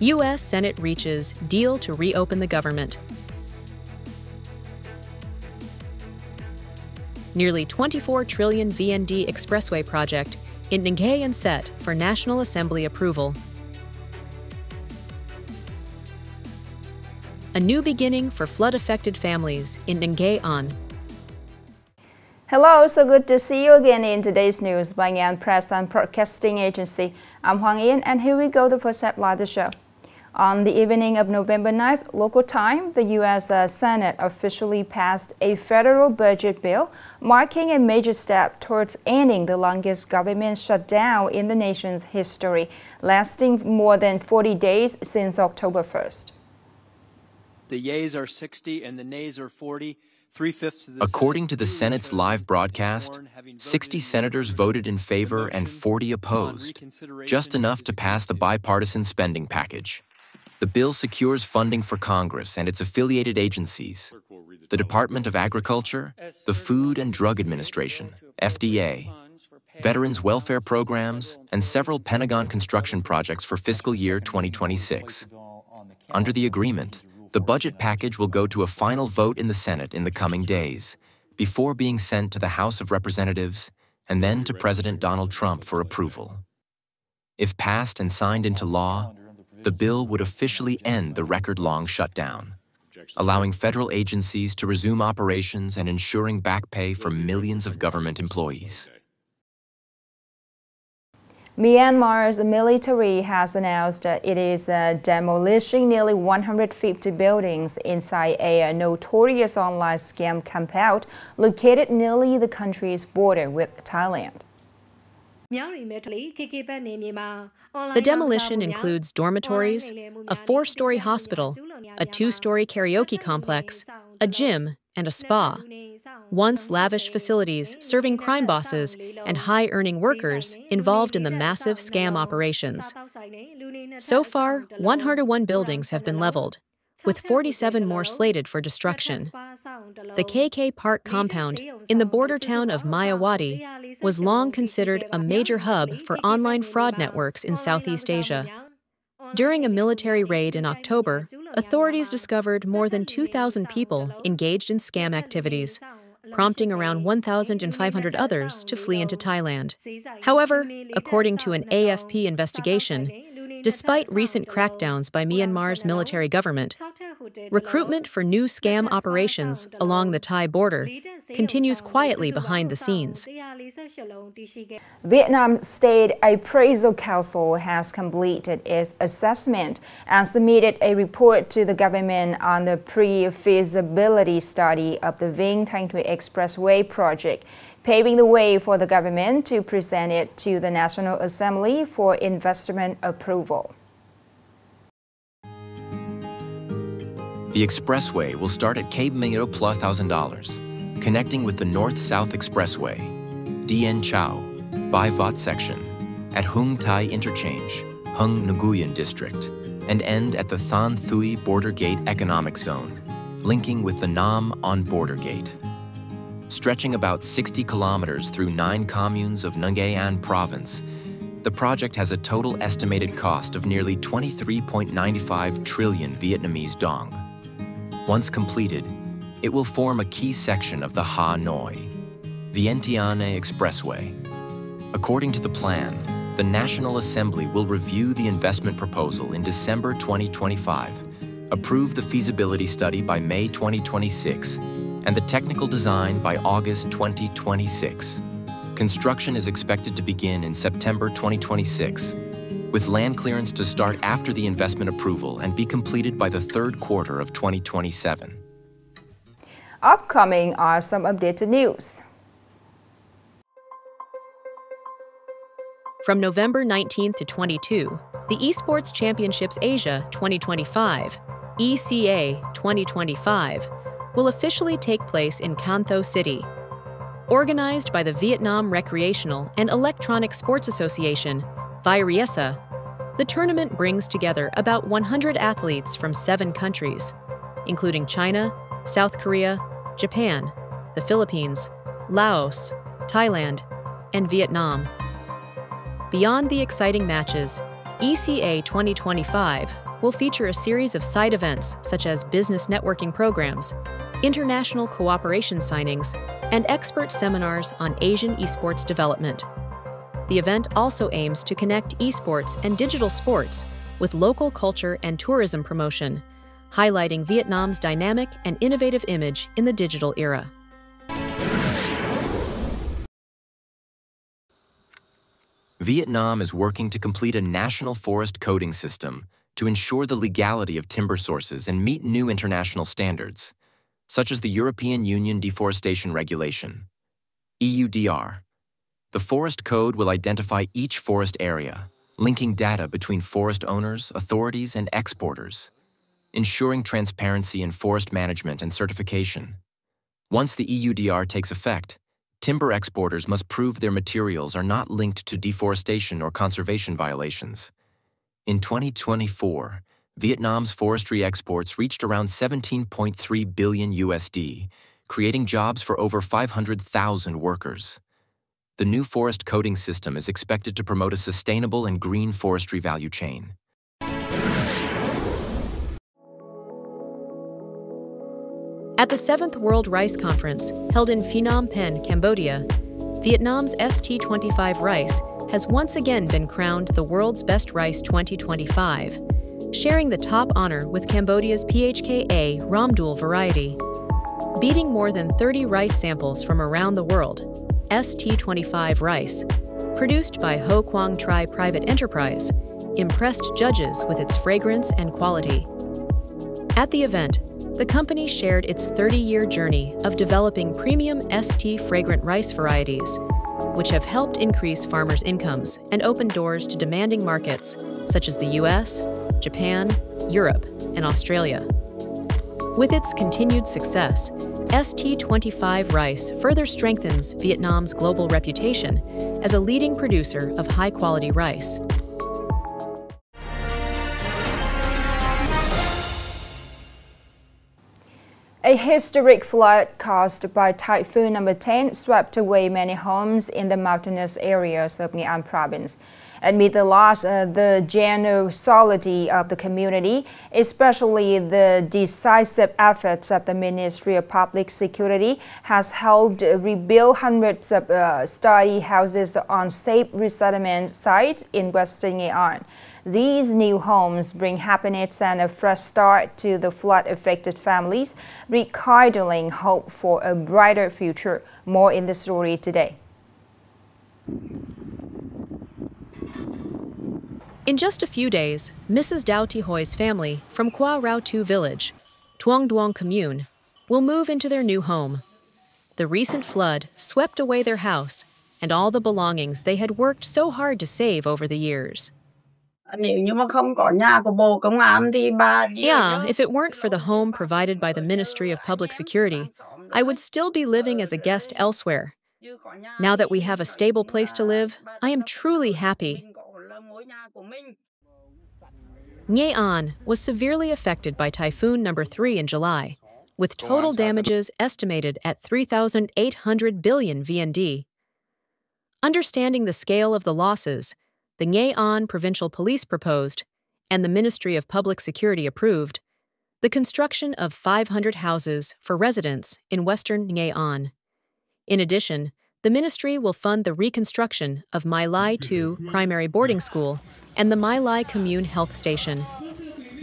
U.S. Senate reaches deal to reopen the government. Nearly 24 trillion VND Expressway project in Nghe and set for National Assembly approval. A new beginning for flood-affected families in Nghệ An. Hello, so good to see you again in today's news by Nghệ An Press and Broadcasting Agency. I'm Hoàng Yên, and here we go, the first headline of the show. On the evening of November 9th, local time, the U.S. Senate officially passed a federal budget bill, marking a major step towards ending the longest government shutdown in the nation's history, lasting more than 40 days since October 1st. The yeas are 60 and the nays are 40. According to the Senate's live broadcast, 60 senators voted in favor and 40 opposed, just enough to pass the bipartisan spending package. The bill secures funding for Congress and its affiliated agencies, the Department of Agriculture, the Food and Drug Administration, FDA, veterans welfare programs, and several Pentagon construction projects for fiscal year 2026. Under the agreement, the budget package will go to a final vote in the Senate in the coming days, before being sent to the House of Representatives and then to President Donald Trump for approval. If passed and signed into law, the bill would officially end the record-long shutdown, allowing federal agencies to resume operations and ensuring back pay for millions of government employees. Myanmar's military has announced that it is demolishing nearly 150 buildings inside a notorious online scam compound located nearly the country's border with Thailand. The demolition includes dormitories, a 4-story hospital, a 2-story karaoke complex, a gym, and a spa. Once lavish facilities serving crime bosses and high-earning workers involved in the massive scam operations. So far, 101 buildings have been leveled, with 47 more slated for destruction. The KK Park compound in the border town of Mayawati was long considered a major hub for online fraud networks in Southeast Asia. During a military raid in October, authorities discovered more than 2,000 people engaged in scam activities, prompting around 1,500 others to flee into Thailand. However, according to an AFP investigation, despite recent crackdowns by Myanmar's military government, recruitment for new scam operations along the Thai border continues quietly behind the scenes. Vietnam State Appraisal Council has completed its assessment and submitted a report to the government on the pre-feasibility study of the Vinh Expressway project, paving the way for the government to present it to the National Assembly for investment approval. The expressway will start at Cape Mingiro plus $1,000, connecting with the North-South Expressway, Dien Chau, Bai Vot section, at Hung Thai Interchange, Hung Nguyen District, and end at the Than Thui Border Gate Economic Zone, linking with the Nam On Border Gate. Stretching about 60 kilometers through 9 communes of Nghệ An province, the project has a total estimated cost of nearly 23.95 trillion Vietnamese dong. Once completed, it will form a key section of the Ha Noi, Vientiane Expressway. According to the plan, the National Assembly will review the investment proposal in December 2025, approve the feasibility study by May 2026, and the technical design by August 2026. Construction is expected to begin in September 2026, with land clearance to start after the investment approval and be completed by the third quarter of 2027. Upcoming are some updated news. From November 19 to 22, the Esports Championships Asia 2025, ECA 2025, will officially take place in Can Tho City. Organized by the Vietnam Recreational and Electronic Sports Association, VIRESA, the tournament brings together about 100 athletes from 7 countries, including China, South Korea, Japan, the Philippines, Laos, Thailand, and Vietnam. Beyond the exciting matches, ECA 2025 will feature a series of side events such as business networking programs, international cooperation signings, and expert seminars on Asian esports development. The event also aims to connect esports and digital sports with local culture and tourism promotion, highlighting Vietnam's dynamic and innovative image in the digital era. Vietnam is working to complete a national forest coding system to ensure the legality of timber sources and meet new international standards, such as the European Union Deforestation Regulation, EUDR. The Forest Code will identify each forest area, linking data between forest owners, authorities, and exporters, ensuring transparency in forest management and certification. Once the EUDR takes effect, timber exporters must prove their materials are not linked to deforestation or conservation violations. In 2024, Vietnam's forestry exports reached around 17.3 billion USD, creating jobs for over 500,000 workers. The new forest coding system is expected to promote a sustainable and green forestry value chain. At the 7th World Rice Conference, held in Phnom Penh, Cambodia, Vietnam's ST25 rice has once again been crowned the world's best rice 2025, sharing the top honor with Cambodia's PHKA Ramdul variety. Beating more than 30 rice samples from around the world, ST25 rice, produced by Ho Quang Tri Private Enterprise, impressed judges with its fragrance and quality. At the event, the company shared its 30-year journey of developing premium ST fragrant rice varieties, which have helped increase farmers' incomes and open doors to demanding markets such as the US, Japan, Europe, and Australia. With its continued success, ST25 rice further strengthens Vietnam's global reputation as a leading producer of high-quality rice. A historic flood caused by Typhoon number 10 swept away many homes in the mountainous areas of Nghệ An province. Amid the loss, the generosity of the community, especially the decisive efforts of the Ministry of Public Security, has helped rebuild hundreds of study houses on safe resettlement sites in western Nghệ An. These new homes bring happiness and a fresh start to the flood-affected families, rekindling hope for a brighter future. More in the story today. In just a few days, Mrs. Dao Thi Hoi's family from Qua Rau Tu village, Tuong Duong commune, will move into their new home. The recent flood swept away their house and all the belongings they had worked so hard to save over the years. Yeah, if it weren't for the home provided by the Ministry of Public Security, I would still be living as a guest elsewhere. Now that we have a stable place to live, I am truly happy. Nghệ An was severely affected by Typhoon number 3 in July, with total damages estimated at 3,800 billion VND. Understanding the scale of the losses, the Nghệ An Provincial Police proposed, and the Ministry of Public Security approved, the construction of 500 houses for residents in western Nghệ An. In addition, the ministry will fund the reconstruction of My Lai 2 primary boarding school and the My Lai Commune Health Station.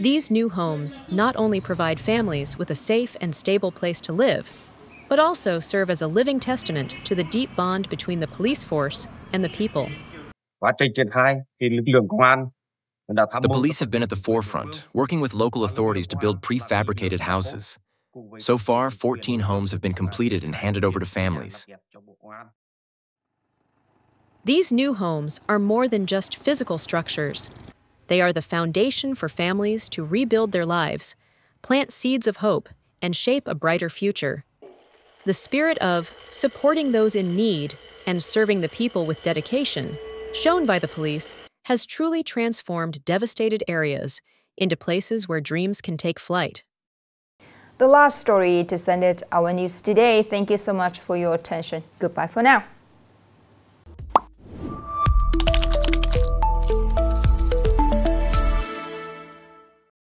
These new homes not only provide families with a safe and stable place to live, but also serve as a living testament to the deep bond between the police force and the people. The police have been at the forefront, working with local authorities to build prefabricated houses. So far, 14 homes have been completed and handed over to families. These new homes are more than just physical structures. They are the foundation for families to rebuild their lives, plant seeds of hope, and shape a brighter future. The spirit of supporting those in need and serving the people with dedication, shown by the police, has truly transformed devastated areas into places where dreams can take flight. The last story to send it our news today. Thank you so much for your attention. Goodbye for now.